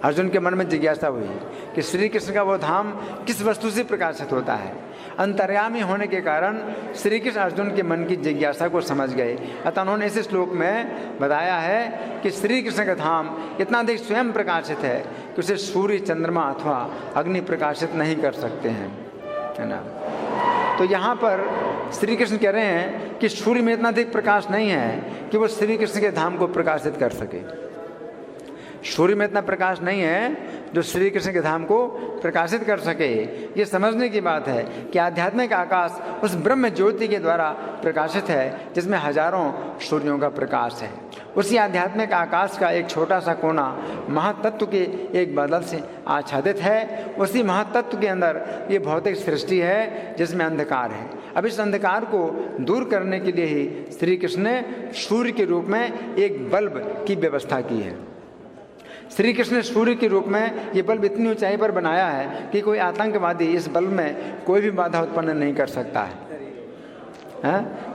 [SPEAKER 1] अर्जुन के मन में जिज्ञासा हुई कि श्री कृष्ण का वो धाम किस वस्तु से प्रकाशित होता है। अंतर्यामी होने के कारण श्री कृष्ण अर्जुन के मन की जिज्ञासा को समझ गए। अतः उन्होंने इस श्लोक में बताया है कि श्री कृष्ण का धाम इतना अधिक स्वयं प्रकाशित है कि उसे सूर्य, चंद्रमा अथवा अग्नि प्रकाशित नहीं कर सकते हैं, है ना। तो यहाँ पर श्री कृष्ण कह रहे हैं कि सूर्य में इतना अधिक प्रकाश नहीं है कि वो श्री कृष्ण के धाम को प्रकाशित कर सके। सूर्य में इतना प्रकाश नहीं है जो श्री कृष्ण के धाम को प्रकाशित कर सके। ये समझने की बात है कि आध्यात्मिक आकाश उस ब्रह्म ज्योति के द्वारा प्रकाशित है जिसमें हजारों सूर्यों का प्रकाश है। उसी आध्यात्मिक आकाश का एक छोटा सा कोना महातत्व के एक बादल से आच्छादित है। उसी महातत्व के अंदर ये भौतिक सृष्टि है जिसमें अंधकार है। अब इस अंधकार को दूर करने के लिए ही श्री कृष्ण ने सूर्य के रूप में एक बल्ब की व्यवस्था की है। श्री कृष्ण ने सूर्य के रूप में ये बल्ब इतनी ऊंचाई पर बनाया है कि कोई आतंकवादी इस बल्ब में कोई भी बाधा उत्पन्न नहीं कर सकता है।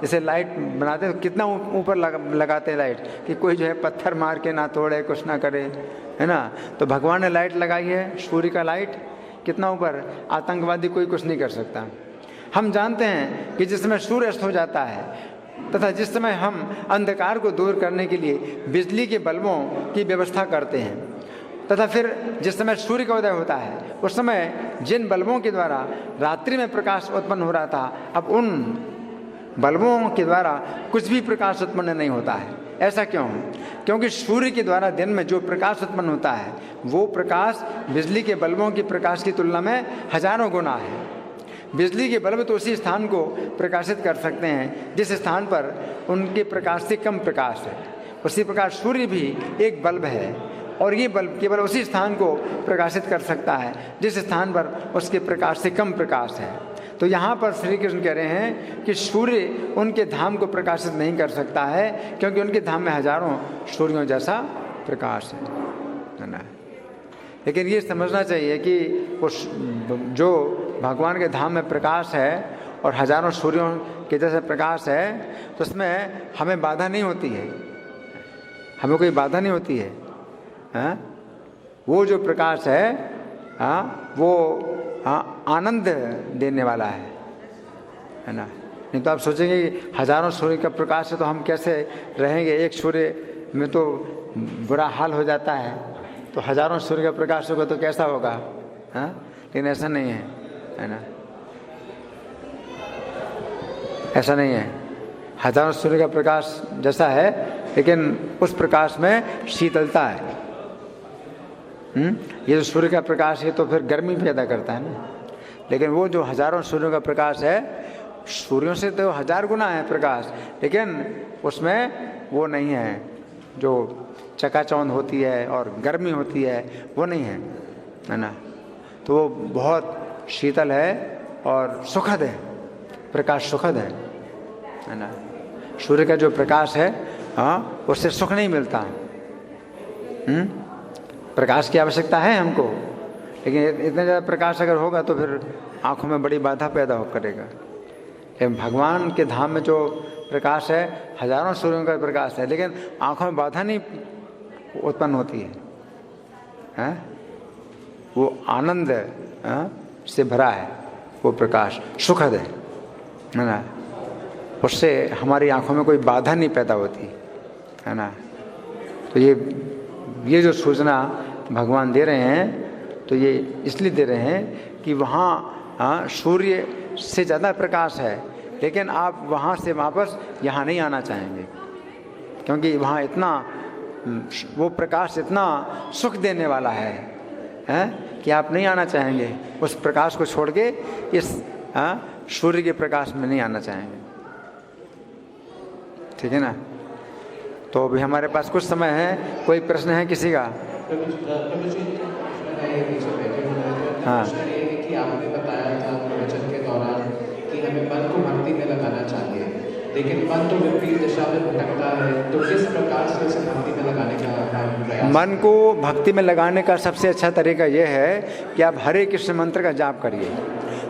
[SPEAKER 1] जैसे लाइट बनाते तो कितना ऊपर लगाते हैं लाइट कि कोई जो है पत्थर मार के ना तोड़े, कुछ ना करे, है ना। तो भगवान ने लाइट लगाई है, सूर्य का लाइट कितना ऊपर, आतंकवादी कोई कुछ नहीं कर सकता। हम जानते हैं कि जिस समय सूर्य अस्त हो जाता है तथा जिस समय हम अंधकार को दूर करने के लिए बिजली के बल्बों की व्यवस्था करते हैं तथा फिर जिस समय सूर्य का उदय होता है उस समय जिन बल्बों के द्वारा रात्रि में प्रकाश उत्पन्न हो रहा था, अब उन बल्बों के द्वारा कुछ भी प्रकाश उत्पन्न नहीं होता है। ऐसा क्यों? क्योंकि सूर्य के द्वारा दिन में जो प्रकाश उत्पन्न होता है वो प्रकाश बिजली के बल्बों की प्रकाश की तुलना में हजारों गुना है। बिजली के बल्ब तो उसी स्थान को प्रकाशित कर सकते हैं जिस स्थान पर उनके प्रकाश से कम प्रकाश है। उसी प्रकार सूर्य भी एक बल्ब है और ये बल्ब केवल उसी स्थान को प्रकाशित कर सकता है जिस स्थान पर उसके प्रकाश से कम प्रकाश है। तो यहाँ पर श्री कृष्ण कह रहे हैं कि सूर्य उनके धाम को प्रकाशित नहीं कर सकता है क्योंकि उनके धाम में हजारों सूर्यों जैसा प्रकाश है ना। लेकिन ये समझना चाहिए कि उस जो भगवान के धाम में प्रकाश है और हजारों सूर्यों के जैसे प्रकाश है तो उसमें हमें बाधा नहीं होती है, हमें कोई बाधा नहीं होती है। वो जो प्रकाश है वो आनंद देने वाला है ना। नहीं तो आप सोचेंगे कि हजारों सूर्य का प्रकाश है तो हम कैसे रहेंगे, एक सूर्य में तो बुरा हाल हो जाता है, तो हजारों सूर्य का प्रकाश होगा तो कैसा होगा। लेकिन ऐसा नहीं है ना, ऐसा नहीं है। हजारों सूर्य का प्रकाश जैसा है लेकिन उस प्रकाश में शीतलता है। ये जो सूर्य का प्रकाश है तो फिर गर्मी पैदा करता है ना, लेकिन वो जो हजारों सूर्यों का प्रकाश है, सूर्यों से तो हजार गुना है प्रकाश, लेकिन उसमें वो नहीं है जो चकाचौंध होती है और गर्मी होती है, वो नहीं है ना। तो वो बहुत शीतल है और सुखद है, प्रकाश सुखद है ना। सूर्य का जो प्रकाश है उससे सुख नहीं मिलता। प्रकाश की आवश्यकता है हमको, लेकिन इतना ज़्यादा प्रकाश अगर होगा तो फिर आँखों में बड़ी बाधा पैदा हो करेगा। लेकिन भगवान के धाम में जो प्रकाश है हजारों सूर्यों का प्रकाश है, लेकिन आँखों में बाधा नहीं उत्पन्न होती है? वो आनंद से भरा है, वो प्रकाश सुखद है ना। उससे हमारी आँखों में कोई बाधा नहीं पैदा होती है ना। तो ये जो सूचना भगवान दे रहे हैं, तो ये इसलिए दे रहे हैं कि वहाँ सूर्य से ज़्यादा प्रकाश है, लेकिन आप वहाँ से वापस यहाँ नहीं आना चाहेंगे, क्योंकि वहाँ इतना वो प्रकाश इतना सुख देने वाला है कि आप नहीं आना चाहेंगे। उस प्रकाश को छोड़ के इस सूर्य के प्रकाश में नहीं आना चाहेंगे। ठीक है ना। तो अभी हमारे पास कुछ समय है, कोई प्रश्न है किसी का? हाँ,
[SPEAKER 2] कि आपने बताया था प्रवचन के दौरान कि हमें मन को भक्ति में लगाना चाहिए, लेकिन मन तो विपरीत दिशा में भटकता है, तो किस प्रकार से उसे भक्ति में लगाने का प्रयास?
[SPEAKER 1] मन को भक्ति में लगाने का सबसे अच्छा तरीका यह है कि आप हरे कृष्ण मंत्र का जाप करिए,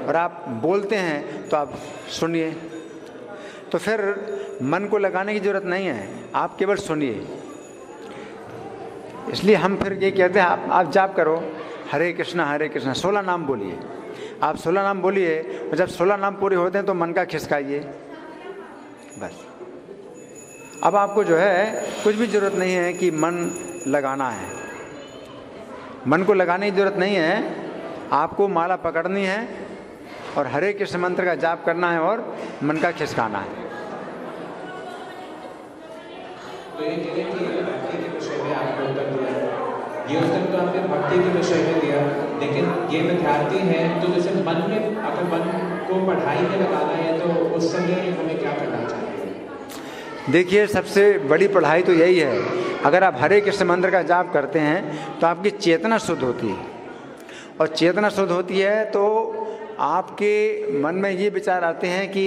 [SPEAKER 1] और आप बोलते हैं तो आप सुनिए। तो फिर मन को लगाने की जरूरत नहीं है, आप केवल सुनिए। इसलिए हम फिर ये कहते हैं आप जाप करो, हरे कृष्णा 16 नाम बोलिए। आप 16 नाम बोलिए, और जब 16 नाम पूरे होते हैं तो मन का खिसकाइए, बस। अब आपको जो है कुछ भी जरूरत नहीं है कि मन लगाना है, मन को लगाने की जरूरत नहीं है। आपको माला पकड़नी है और हरे कृष्ण मंत्र का जाप करना है और मन का खिसकाना है।
[SPEAKER 2] तो ये भक्ति के विषय में आपने उत्तर दिया, ये उत्तर तो आपने भक्ति के विषय में दिया, लेकिन ये विद्यार्थी है तो जैसे मन में, अगर मन को पढ़ाई में लगाना है तो उस समय हमें क्या करना चाहिए?
[SPEAKER 1] देखिए, सबसे बड़ी पढ़ाई तो यही है, अगर आप हरे कृष्ण मंत्र का जाप करते हैं तो आपकी चेतना शुद्ध होती है, और चेतना शुद्ध होती है तो आपके मन में ये विचार आते हैं कि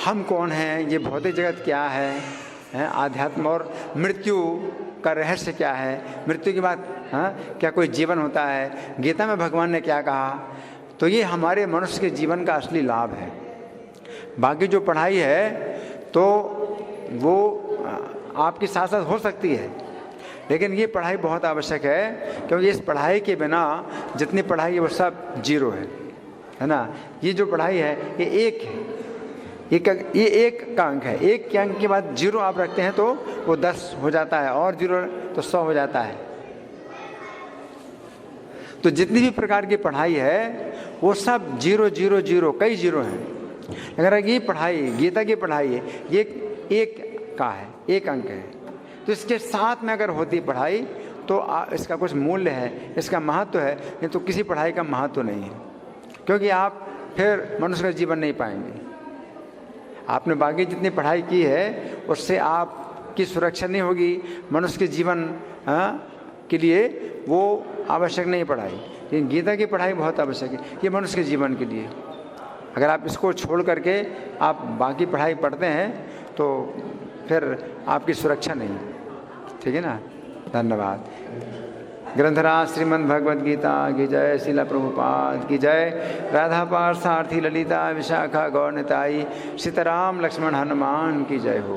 [SPEAKER 1] हम कौन हैं, ये भौतिक जगत क्या है, आध्यात्म और मृत्यु का रहस्य क्या है, मृत्यु के बाद क्या कोई जीवन होता है, गीता में भगवान ने क्या कहा। तो ये हमारे मनुष्य के जीवन का असली लाभ है। बाकी जो पढ़ाई है तो वो आपके साथ साथ हो सकती है, लेकिन ये पढ़ाई बहुत आवश्यक है, क्योंकि इस पढ़ाई के बिना जितनी पढ़ाई है वो सब जीरो है ना। ये जो पढ़ाई है ये एक है, ये एक का अंक है। एक के अंक के बाद 0 आप रखते हैं तो वो 10 हो जाता है, और 0 तो 100 हो जाता है। तो जितनी भी प्रकार की पढ़ाई है वो सब 0 0 0 कई 0 हैं। अगर ये पढ़ाई गीता की पढ़ाई है, ये एक का है, एक अंक है, तो इसके साथ में अगर होती पढ़ाई तो इसका कुछ मूल्य है, इसका महत्व है। नहीं तो किसी पढ़ाई का महत्व नहीं है, क्योंकि आप फिर मनुष्य का जीवन नहीं पाएंगे। आपने बाकी जितनी पढ़ाई की है उससे आपकी सुरक्षा नहीं होगी, मनुष्य के जीवन के लिए वो आवश्यक नहीं पढ़ाई। लेकिन गीता की पढ़ाई बहुत आवश्यक है, ये मनुष्य के जीवन के लिए। अगर आप इसको छोड़ करके आप बाकी पढ़ाई पढ़ते हैं तो फिर आपकी सुरक्षा नहीं। ठीक है ना। धन्यवाद। ग्रंथराज श्रीमद् भगवद गीता की जय। श्रील प्रभुपाद की जय। राधा पार्थसारथी ललिता विशाखा गौर निताई। सीताराम लक्ष्मण हनुमान की जय हो।